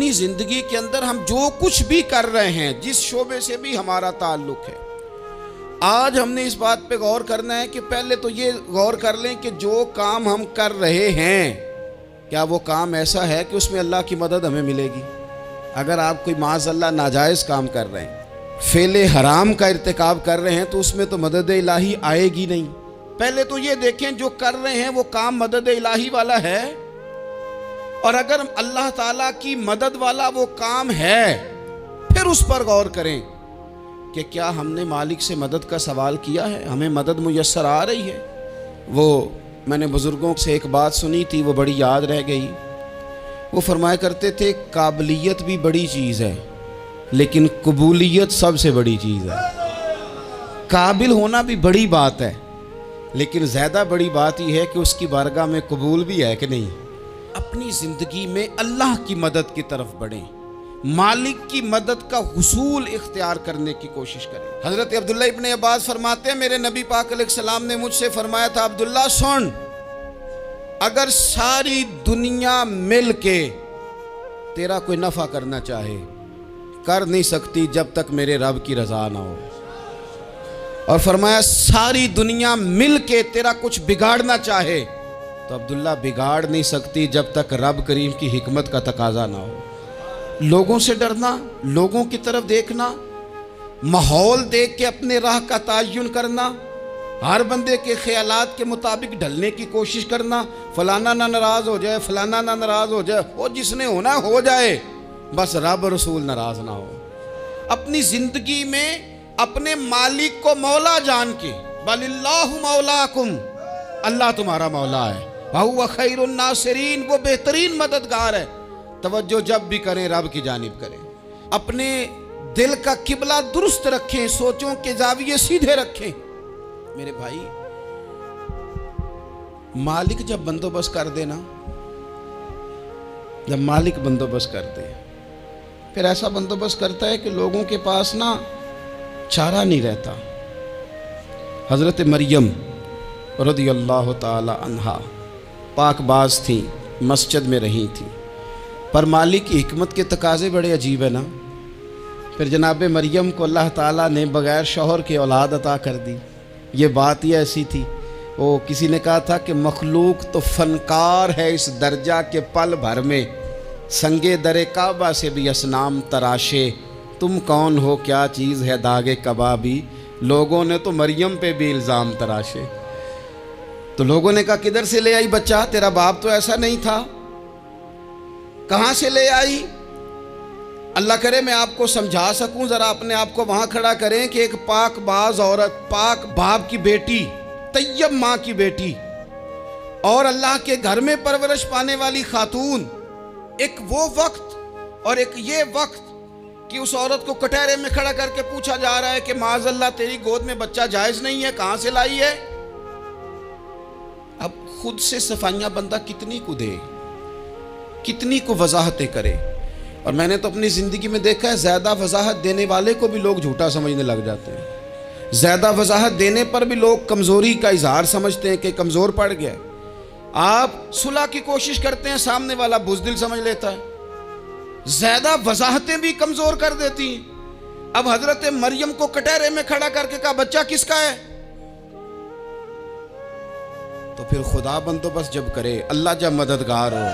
اپنی زندگی کے اندر ہم جو کچھ بھی کر رہے ہیں، جس شعبے سے بھی ہمارا تعلق ہے، آج ہم نے اس بات پہ غور کرنا ہے کہ پہلے تو یہ غور کر لیں کہ جو کام ہم کر رہے ہیں کیا وہ کام ایسا ہے کہ اس میں اللہ کی مدد ہمیں ملے گی؟ اگر آپ کوئی معاذ اللہ ناجائز کام کر رہے ہیں، فعل حرام کا ارتکاب کر رہے ہیں، تو اس میں تو مدد الہی آئے گی نہیں۔ پہلے تو یہ دیکھیں جو کر رہے ہیں وہ کام مدد الہی والا ہے، اور اگر اللہ تعالیٰ کی مدد والا وہ کام ہے پھر اس پر غور کریں کہ کیا ہم نے مالک سے مدد کا سوال کیا ہے، ہمیں مدد میسر آ رہی ہے۔ وہ میں نے بزرگوں سے ایک بات سنی تھی، وہ بڑی یاد رہ گئی۔ وہ فرمایا کرتے تھے قابلیت بھی بڑی چیز ہے لیکن قبولیت سب سے بڑی چیز ہے۔ قابل ہونا بھی بڑی بات ہے لیکن زیادہ بڑی بات یہ ہے کہ اس کی بارگاہ میں قبول بھی ہے کہ نہیں۔ اپنی زندگی میں اللہ کی مدد کی طرف بڑھیں، مالک کی مدد کا حصول اختیار کرنے کی کوشش کریں۔ حضرت عبداللہ ابن عباس فرماتے ہیں میرے نبی پاک علیہ السلام نے مجھ سے فرمایا تھا، عبداللہ سن، اگر ساری دنیا مل کے تیرا کوئی نفع کرنا چاہے کر نہیں سکتی جب تک میرے رب کی رضا نہ ہو، اور فرمایا ساری دنیا مل کے تیرا کچھ بگاڑنا چاہے تو عبداللہ بگاڑ نہیں سکتی جب تک رب کریم کی حکمت کا تقاضا نہ ہو۔ لوگوں سے ڈرنا، لوگوں کی طرف دیکھنا، ماحول دیکھ کے اپنے راہ کا تعین کرنا، ہر بندے کے خیالات کے مطابق ڈھلنے کی کوشش کرنا، فلانا نہ ناراض ہو جائے، فلانا نہ ناراض ہو جائے، وہ جس نے ہونا ہو جائے، بس رب رسول ناراض نہ ہو۔ اپنی زندگی میں اپنے مالک کو مولا جان کے، بل اللہ مولاکم، اللہ تمہارا مولا ہے، وَهُوَ خَيْرُ النَّاصِرِينَ، وہ بہترین مددگار ہے۔ توجہ جب بھی کریں رب کی جانب کریں، اپنے دل کا قبلہ درست رکھیں، سوچوں کے زاویے سیدھے رکھیں۔ میرے بھائی، مالک جب بندوبست کر دے نا، جب مالک بندوبست کر دے پھر ایسا بندوبست کرتا ہے کہ لوگوں کے پاس نا چارہ نہیں رہتا۔ حضرت مریم رضی اللہ تعالی عنہا پاک باز تھیں، مسجد میں رہی تھیں، پر مالک کی حکمت کے تقاضے بڑے عجیب ہیں نا۔ پھر جناب مریم کو اللہ تعالیٰ نے بغیر شوہر کے اولاد عطا کر دی۔ یہ بات ہی ایسی تھی، وہ کسی نے کہا تھا کہ مخلوق تو فنکار ہے اس درجہ کے پل بھر میں سنگے در کعبہ سے بھی اصنام تراشے، تم کون ہو کیا چیز ہے داغ کبابی، لوگوں نے تو مریم پہ بھی الزام تراشے۔ تو لوگوں نے کہا کدھر سے لے آئی بچہ، تیرا باپ تو ایسا نہیں تھا، کہاں سے لے آئی؟ اللہ کرے میں آپ کو سمجھا سکوں، ذرا اپنے آپ کو وہاں کھڑا کریں کہ ایک پاک باز عورت، پاک باپ کی بیٹی، طیب ماں کی بیٹی، اور اللہ کے گھر میں پرورش پانے والی خاتون، ایک وہ وقت اور ایک یہ وقت کہ اس عورت کو کٹہرے میں کھڑا کر کے پوچھا جا رہا ہے کہ معاذ اللہ تیری گود میں بچہ جائز نہیں ہے، کہاں سے لائی ہے؟ اب خود سے صفائیاں بندہ کتنی کو دے، کتنی کو وضاحتیں کرے۔ اور میں نے تو اپنی زندگی میں دیکھا ہے زیادہ وضاحت دینے والے کو بھی لوگ جھوٹا سمجھنے لگ جاتے ہیں، زیادہ وضاحت دینے پر بھی لوگ کمزوری کا اظہار سمجھتے ہیں کہ کمزور پڑ گیا۔ آپ صلح کی کوشش کرتے ہیں، سامنے والا بزدل سمجھ لیتا ہے، زیادہ وضاحتیں بھی کمزور کر دیتی ہیں۔ اب حضرت مریم کو کٹہرے میں کھڑا کر کے کہا بچہ کس کا ہے؟ تو پھر خدا بندوبست جب کرے، اللہ جب مددگار ہو،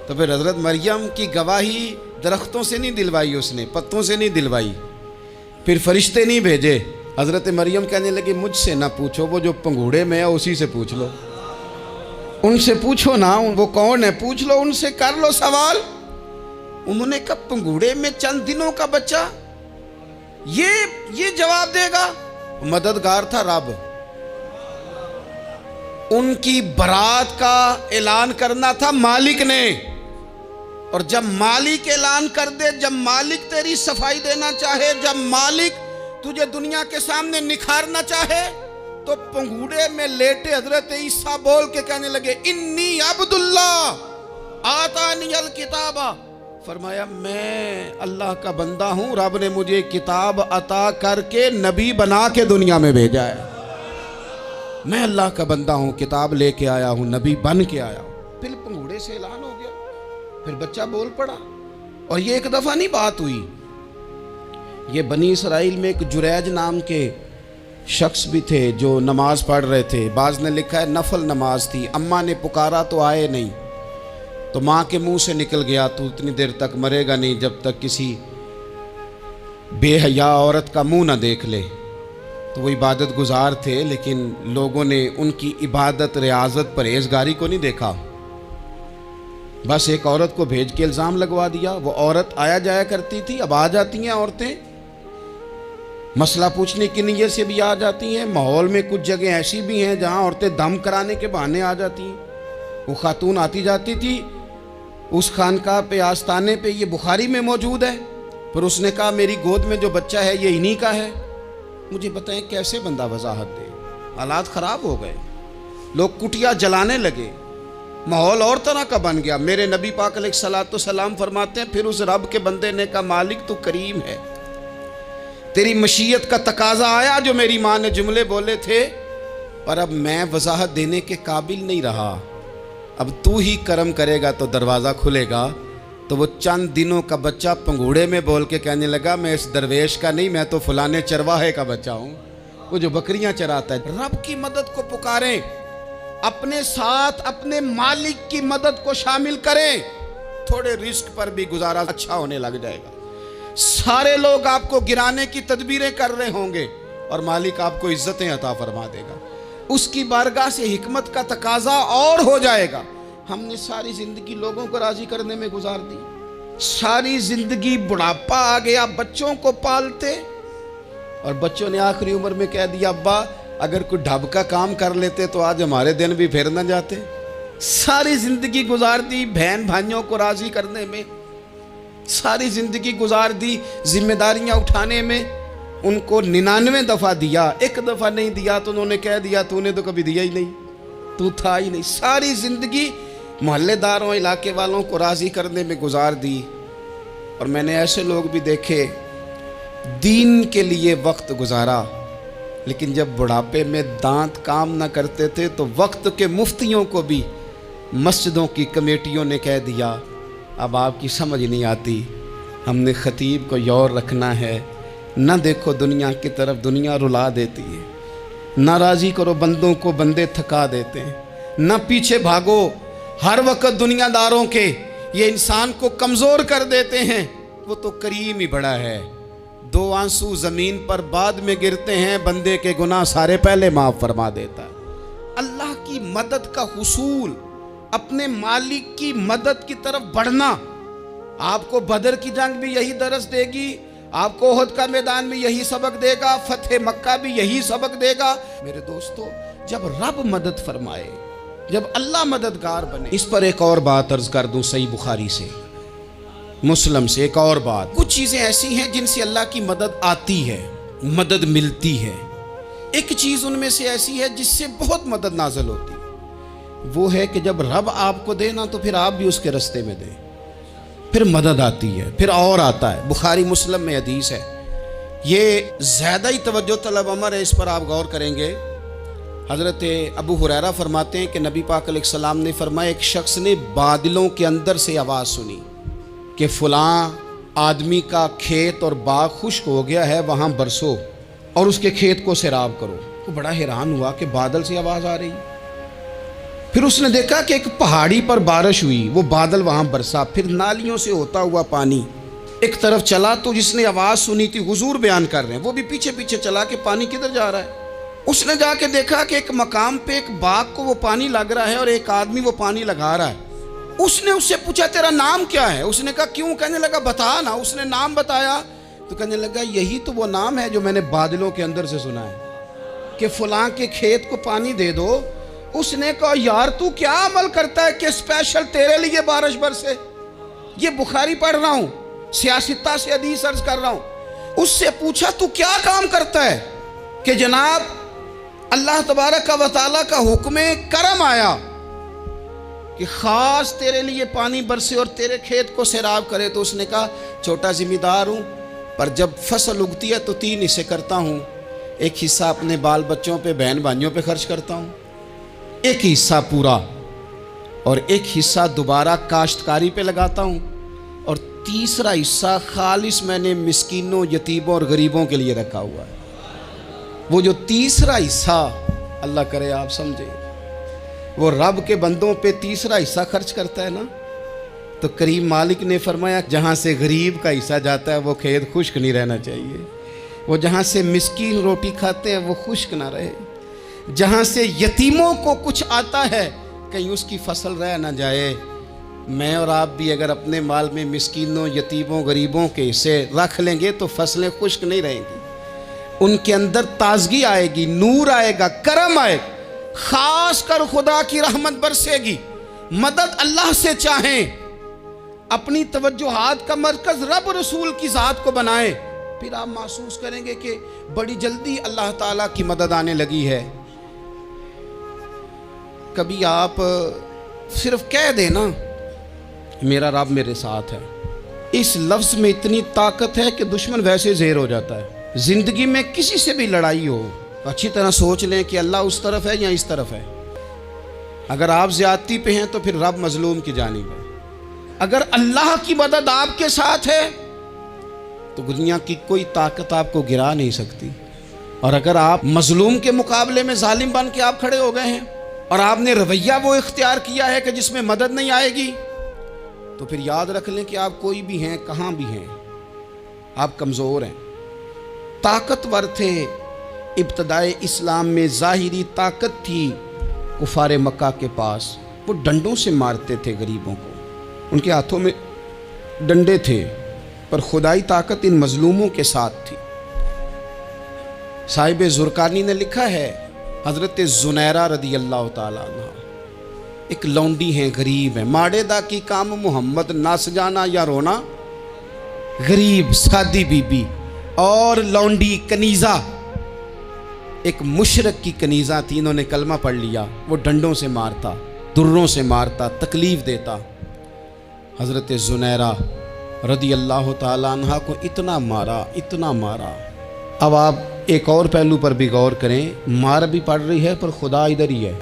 تو پھر حضرت مریم کی گواہی درختوں سے نہیں دلوائی، اس نے پتوں سے نہیں دلوائی، پھر فرشتے نہیں بھیجے۔ حضرت مریم کہنے لگی مجھ سے نہ پوچھو، وہ جو پنگوڑے میں ہے اسی سے پوچھ لو، ان سے پوچھو نا، وہ کون ہے پوچھ لو، ان سے کر لو سوال۔ انہوں نے کہا پنگوڑے میں چند دنوں کا بچہ یہ جواب دے گا؟ مددگار تھا رب، ان کی برات کا اعلان کرنا تھا مالک نے، اور جب مالک اعلان کر دے، جب مالک تیری صفائی دینا چاہے، جب مالک تجھے دنیا کے سامنے نکھارنا چاہے، تو پنگوڑے میں لیٹے حضرت عیسیٰ بول کے کہنے لگے انی عبداللہ آتانی الکتاب، فرمایا میں اللہ کا بندہ ہوں، رب نے مجھے کتاب عطا کر کے نبی بنا کے دنیا میں بھیجا ہے، میں اللہ کا بندہ ہوں، کتاب لے کے آیا ہوں، نبی بن کے آیا ہوں۔ پھر پنگوڑے سے اعلان ہو گیا، پھر بچہ بول پڑا۔ اور یہ ایک دفعہ نہیں بات ہوئی، یہ بنی اسرائیل میں ایک جریج نام کے شخص بھی تھے جو نماز پڑھ رہے تھے، بعض نے لکھا ہے نفل نماز تھی، اماں نے پکارا تو آئے نہیں، تو ماں کے منہ سے نکل گیا تو اتنی دیر تک مرے گا نہیں جب تک کسی بے حیا عورت کا منہ نہ دیکھ لے۔ تو وہ عبادت گزار تھے، لیکن لوگوں نے ان کی عبادت، ریاضت، پرہیزگاری کو نہیں دیکھا، بس ایک عورت کو بھیج کے الزام لگوا دیا۔ وہ عورت آیا جایا کرتی تھی، اب آ جاتی ہیں عورتیں، مسئلہ پوچھنے کی نیت سے بھی آ جاتی ہیں۔ ماحول میں کچھ جگہ ایسی بھی ہیں جہاں عورتیں دم کرانے کے بہانے آ جاتی ہیں۔ وہ خاتون آتی جاتی تھی، اس خانقاہ پہ، آستانے پہ، یہ بخاری میں موجود ہے، پھر اس نے کہا میری گود میں جو بچہ ہے یہ انہی کا ہے۔ مجھے بتائیں کیسے بندہ وضاحت دے؟ حالات خراب ہو گئے، لوگ کٹیا جلانے لگے، ماحول اور طرح کا بن گیا۔ میرے نبی پاک علیہ الصلوۃ والسلام فرماتے ہیں پھر اس رب کے بندے نے کہا مالک تو کریم ہے، تیری مشیت کا تقاضا آیا جو میری ماں نے جملے بولے تھے، پر اب میں وضاحت دینے کے قابل نہیں رہا، اب تو ہی کرم کرے گا تو دروازہ کھلے گا۔ تو وہ چند دنوں کا بچہ پنگوڑے میں بول کے کہنے لگا میں اس درویش کا نہیں، میں تو فلانے چرواہے کا بچہ ہوں، وہ جو بکریاں چراتا ہے۔ رب کی مدد کو پکاریں، اپنے ساتھ اپنے مالک کی مدد کو شامل کریں، تھوڑے رزق پر بھی گزارا اچھا ہونے لگ جائے گا۔ سارے لوگ آپ کو گرانے کی تدبیریں کر رہے ہوں گے اور مالک آپ کو عزتیں عطا فرما دے گا، اس کی بارگاہ سے حکمت کا تقاضا اور ہو جائے گا۔ ہم نے ساری زندگی لوگوں کو راضی کرنے میں گزار دی، ساری زندگی بڑھاپا آ گیا بچوں کو پالتے، اور بچوں نے آخری عمر میں کہہ دیا ابا اگر کوئی ڈھب کا کام کر لیتے تو آج ہمارے دن بھی پھر نہ جاتے۔ ساری زندگی گزار دی بہن بھائیوں کو راضی کرنے میں، ساری زندگی گزار دی ذمہ داریاں اٹھانے میں، ان کو 99 دفعہ دیا، ایک دفعہ نہیں دیا تو انہوں نے کہہ دیا تو نے تو کبھی دیا ہی نہیں، تو تھا ہی نہیں۔ ساری زندگی محلے داروں، علاقے والوں کو راضی کرنے میں گزار دی۔ اور میں نے ایسے لوگ بھی دیکھے دین کے لیے وقت گزارا، لیکن جب بڑھاپے میں دانت کام نہ کرتے تھے تو وقت کے مفتیوں کو بھی مسجدوں کی کمیٹیوں نے کہہ دیا اب آپ کی سمجھ نہیں آتی، ہم نے خطیب کو یور رکھنا ہے، نہ دیکھو دنیا کی طرف، دنیا رلا دیتی ہے، نہ راضی کرو بندوں کو، بندے تھکا دیتے ہیں، نہ پیچھے بھاگو ہر وقت دنیا داروں کے، یہ انسان کو کمزور کر دیتے ہیں، وہ تو کریم ہی بڑا ہے۔ 2 آنسو زمین پر بعد میں گرتے ہیں، بندے کے گناہ سارے پہلے معاف فرما دیتا ہے۔ اللہ کی مدد کا حصول، اپنے مالک کی مدد کی طرف بڑھنا، آپ کو بدر کی جنگ بھی یہی درس دے گی، آپ کو احد کا میدان بھی یہی سبق دے گا، فتح مکہ بھی یہی سبق دے گا۔ میرے دوستو جب رب مدد فرمائے، جب اللہ مددگار بنے، اس پر ایک اور بات عرض کر دوں صحیح بخاری سے، مسلم سے ایک اور بات، کچھ چیزیں ایسی ہیں جن سے اللہ کی مدد آتی ہے، مدد ملتی ہے، ایک چیز ان میں سے ایسی ہے جس سے بہت مدد نازل ہوتی ہے، وہ ہے کہ جب رب آپ کو دے نا تو پھر آپ بھی اس کے رستے میں دیں، پھر مدد آتی ہے، پھر اور آتا ہے۔ بخاری مسلم میں حدیث ہے، یہ زیادہ ہی توجہ طلب امر ہے، اس پر آپ غور کریں گے۔ حضرت ابو ہریرہ فرماتے ہیں کہ نبی پاک علیہ السلام نے فرمایا ایک شخص نے بادلوں کے اندر سے آواز سنی کہ فلاں آدمی کا کھیت اور باغ خشک ہو گیا ہے، وہاں برسو اور اس کے کھیت کو سیراب کرو۔ وہ بڑا حیران ہوا کہ بادل سے آواز آ رہی، پھر اس نے دیکھا کہ ایک پہاڑی پر بارش ہوئی، وہ بادل وہاں برسا، پھر نالیوں سے ہوتا ہوا پانی ایک طرف چلا، تو جس نے آواز سنی تھی حضور بیان کر رہے ہیں، وہ بھی پیچھے پیچھے چلا کہ پانی کدھر جا رہا ہے۔ اس نے جا کے دیکھا کہ ایک مقام پہ ایک باغ کو وہ پانی لگ رہا ہے اور ایک آدمی وہ پانی لگا رہا ہے۔ اس نے اس سے پوچھا تیرا نام کیا ہے؟ اس نے کہا کیوں؟ کہنے لگا بتا نا۔ اس نے نام بتایا تو کہنے لگا یہی تو وہ نام ہے جو میں نے بادلوں کے اندر سے سنا ہے کہ فلاں کے کھیت کو پانی دے دو۔ اس نے کہا یار تو کیا عمل کرتا ہے کہ اسپیشل تیرے لیے بارش برسے؟ یہ بخاری پڑھ رہا ہوں، سیاستہ سے حدیث عرض کر رہا ہوں۔ اس سے پوچھا تو کیا کام کرتا ہے کہ جناب اللہ تبارک و تعالیٰ کا حکم کرم آیا کہ خاص تیرے لیے پانی برسے اور تیرے کھیت کو سیراب کرے؟ تو اس نے کہا چھوٹا ذمہ دار ہوں، پر جب فصل اگتی ہے تو 3 حصے کرتا ہوں، ایک حصہ اپنے بال بچوں پہ، بہن بھائیوں پہ خرچ کرتا ہوں، ایک حصہ پورا، اور ایک حصہ دوبارہ کاشتکاری پہ لگاتا ہوں، اور تیسرا حصہ خالص میں نے مسکینوں، یتیموں اور غریبوں کے لیے رکھا ہوا ہے۔ وہ جو تیسرا حصہ، اللہ کرے آپ سمجھیں، وہ رب کے بندوں پہ تیسرا حصہ خرچ کرتا ہے نا، تو کریم مالک نے فرمایا جہاں سے غریب کا حصہ جاتا ہے وہ کھیت خشک نہیں رہنا چاہیے، وہ جہاں سے مسکین روٹی کھاتے ہیں وہ خشک نہ رہے، جہاں سے یتیموں کو کچھ آتا ہے کہیں اس کی فصل رہ نہ جائے۔ میں اور آپ بھی اگر اپنے مال میں مسکینوں، یتیموں، غریبوں کے حصے رکھ لیں گے تو فصلیں خشک نہیں رہیں گی، ان کے اندر تازگی آئے گی، نور آئے گا، کرم آئے گا، خاص کر خدا کی رحمت برسے گی۔ مدد اللہ سے چاہیں، اپنی توجہات کا مرکز رب رسول کی ذات کو بنائیں، پھر آپ محسوس کریں گے کہ بڑی جلدی اللہ تعالیٰ کی مدد آنے لگی ہے۔ کبھی آپ صرف کہہ دیں نا میرا رب میرے ساتھ ہے، اس لفظ میں اتنی طاقت ہے کہ دشمن ویسے زہر ہو جاتا ہے۔ زندگی میں کسی سے بھی لڑائی ہو، اچھی طرح سوچ لیں کہ اللہ اس طرف ہے یا اس طرف ہے۔ اگر آپ زیادتی پہ ہیں تو پھر رب مظلوم کی جانب ہے۔ اگر اللہ کی مدد آپ کے ساتھ ہے تو دنیا کی کوئی طاقت آپ کو گرا نہیں سکتی، اور اگر آپ مظلوم کے مقابلے میں ظالم بن کے آپ کھڑے ہو گئے ہیں اور آپ نے رویہ وہ اختیار کیا ہے کہ جس میں مدد نہیں آئے گی، تو پھر یاد رکھ لیں کہ آپ کوئی بھی ہیں، کہاں بھی ہیں، آپ کمزور ہیں۔ طاقتور تھے ابتدائے اسلام میں، ظاہری طاقت تھی کفار مکہ کے پاس، وہ ڈنڈوں سے مارتے تھے غریبوں کو، ان کے ہاتھوں میں ڈنڈے تھے، پر خدائی طاقت ان مظلوموں کے ساتھ تھی۔ صاحب زرقانی نے لکھا ہے، حضرت زنیرہ رضی اللہ تعالیٰ عنہ ایک لونڈی ہیں، غریب ہیں، ماڑے دا کی کام محمد نس جانا یا رونا، غریب سادی بی بی اور لونڈی کنیزہ، ایک مشرک کی کنیزہ تھی، انہوں نے کلمہ پڑھ لیا، وہ ڈنڈوں سے مارتا، دروں سے مارتا، تکلیف دیتا۔ حضرت زنیرہ رضی اللہ تعالیٰ عنہ کو اتنا مارا، اتنا مارا۔ اب آپ ایک اور پہلو پر بھی غور کریں، مار بھی پڑ رہی ہے پر خدا ادھر ہی ہے،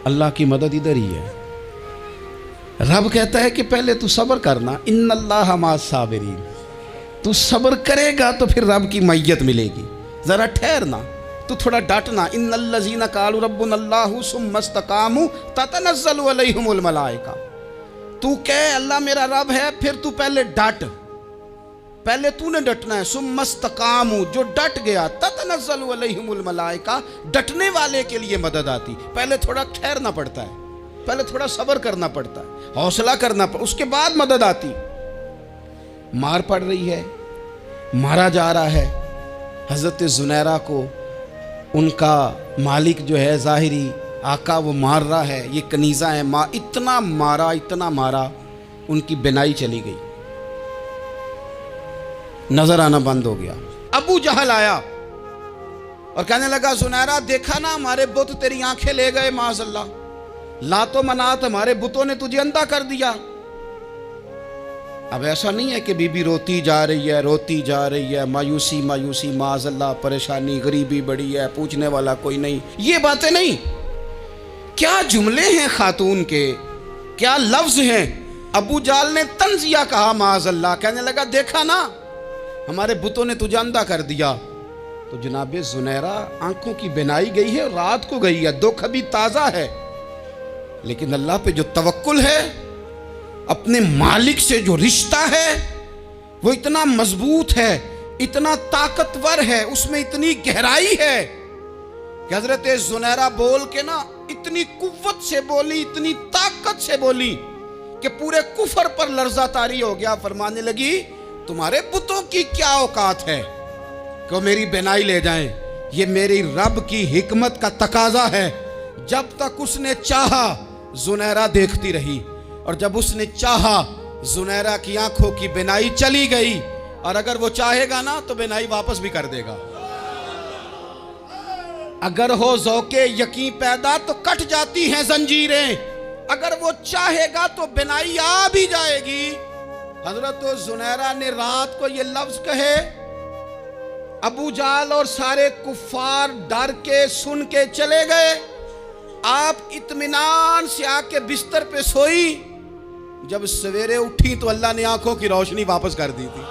اللہ کی مدد ادھر ہی ہے۔ رب کہتا ہے کہ پہلے تو صبر کرنا، ان اللہ مع الصابرین، تو صبر کرے گا تو پھر رب کی معیت ملے گی، ذرا ٹھہرنا، تو تھوڑا ڈٹنا۔ ان الذین قالوا ربنا اللہ ثم استقاموا تتنزل علیہم الملائکہ، تو کہے اللہ میرا رب ہے، پھر تو پہلے ڈٹ، پہلے تو نے ڈٹنا ہے۔ ثم استقاموا، جو ڈٹ گیا، تتنزل علیہم الملائکہ، ڈٹنے والے کے لیے مدد آتی، پہلے تھوڑا ٹھہرنا پڑتا ہے، پہلے تھوڑا صبر کرنا پڑتا ہے، حوصلہ کرنا پڑتا، اس کے بعد مدد آتی۔ مار پڑ رہی ہے، مارا جا رہا ہے حضرت زنیرہ کو، ان کا مالک جو ہے ظاہری آقا وہ مار رہا ہے، یہ کنیزہ ہے، اتنا مارا، اتنا مارا، ان کی بینائی چلی گئی، نظر آنا بند ہو گیا۔ ابو جہل آیا اور کہنے لگا زنیرہ دیکھا نا ہمارے بت تیری آنکھیں لے گئے، معاذ اللہ، لات و منات ہمارے بتوں نے تجھے اندھا کر دیا۔ اب ایسا نہیں ہے کہ بی بی روتی جا رہی ہے، روتی جا رہی ہے، مایوسی مایوسی، معاذ اللہ، پریشانی، غریبی بڑی ہے، پوچھنے والا کوئی نہیں، یہ باتیں نہیں۔ کیا جملے ہیں خاتون کے، کیا لفظ ہیں۔ ابو جہل نے طنزیہ کہا، معاذ اللہ، کہنے لگا دیکھا نا ہمارے بتوں نے تجھے اندھا کر دیا۔ تو جناب زنیرہ آنکھوں کی بینائی گئی ہے، رات کو گئی ہے، دکھ ابھی تازہ ہے، لیکن اللہ پہ جو توکل ہے، اپنے مالک سے جو رشتہ ہے وہ اتنا مضبوط ہے، اتنا طاقتور ہے، اس میں اتنی گہرائی ہے کہ حضرت زنیرہ بول کے نا اتنی قوت سے بولی، اتنی طاقت سے بولی کہ پورے کفر پر لرزہ طاری ہو گیا۔ فرمانے لگی تمہارے بتوں کی کیا اوقات ہے کہ وہ میری بینائی لے جائیں، یہ میری رب کی حکمت کا تقاضا ہے۔ جب تک اس نے چاہا زنیرہ دیکھتی رہی، اور جب اس نے چاہا زنیرہ کی آنکھوں کی بینائی چلی گئی، اور اگر وہ چاہے گا نا تو بینائی واپس بھی کر دے گا۔ اگر ہو ذوق یقین پیدا تو کٹ جاتی ہیں زنجیریں، اگر وہ چاہے گا تو بینائی آ بھی جائے گی۔ حضرت زنیرہ نے رات کو یہ لفظ کہے، ابو جہل اور سارے کفار ڈر کے سن کے چلے گئے، آپ اطمینان سے آ کے بستر پہ سوئی، جب سویرے اٹھی تو اللہ نے آنکھوں کی روشنی واپس کر دی تھی،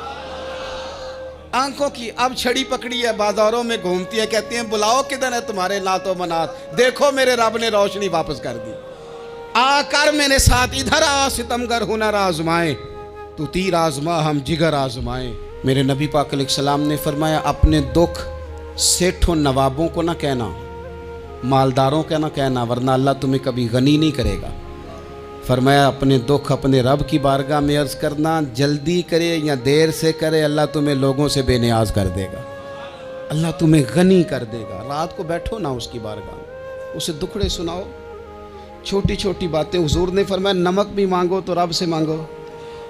آنکھوں کی۔ اب چھڑی پکڑی ہے، بازاروں میں گھومتی ہے، کہتی ہیں بلاؤ کدھر ہے تمہارے نات و منات، دیکھو میرے رب نے روشنی واپس کر دی۔ آ کر میرے ساتھ ادھر آ، ستمگر ہنر آزمائیں، تو تیر آزما ہم جگر آزمائیں۔ میرے نبی پاک علیہ السلام نے فرمایا اپنے دکھ سیٹھوں نوابوں کو نہ کہنا، مالداروں کا نہ کہنا، ورنہ اللہ تمہیں کبھی غنی نہیں کرے گا۔ فرمایا اپنے دکھ اپنے رب کی بارگاہ میں عرض کرنا، جلدی کرے یا دیر سے کرے اللہ تمہیں لوگوں سے بے نیاز کر دے گا، اللہ تمہیں غنی کر دے گا۔ رات کو بیٹھو نا اس کی بارگاہ میں، اسے دکھڑے سناؤ، چھوٹی چھوٹی باتیں۔ حضور نے فرمایا نمک بھی مانگو تو رب سے مانگو،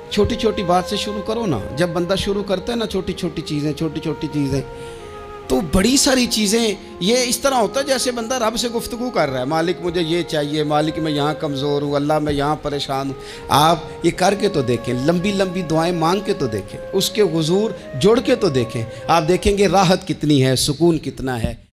چھوٹی چھوٹی بات سے شروع کرو نا۔ جب بندہ شروع کرتا ہے نا چھوٹی چھوٹی چیزیں تو بڑی ساری چیزیں یہ اس طرح ہوتا ہے جیسے بندہ رب سے گفتگو کر رہا ہے، مالک مجھے یہ چاہیے، مالک میں یہاں کمزور ہوں، اللہ میں یہاں پریشان ہوں۔ آپ یہ کر کے تو دیکھیں، لمبی لمبی دعائیں مانگ کے تو دیکھیں، اس کے حضور جڑ کے تو دیکھیں، آپ دیکھیں گے راحت کتنی ہے، سکون کتنا ہے۔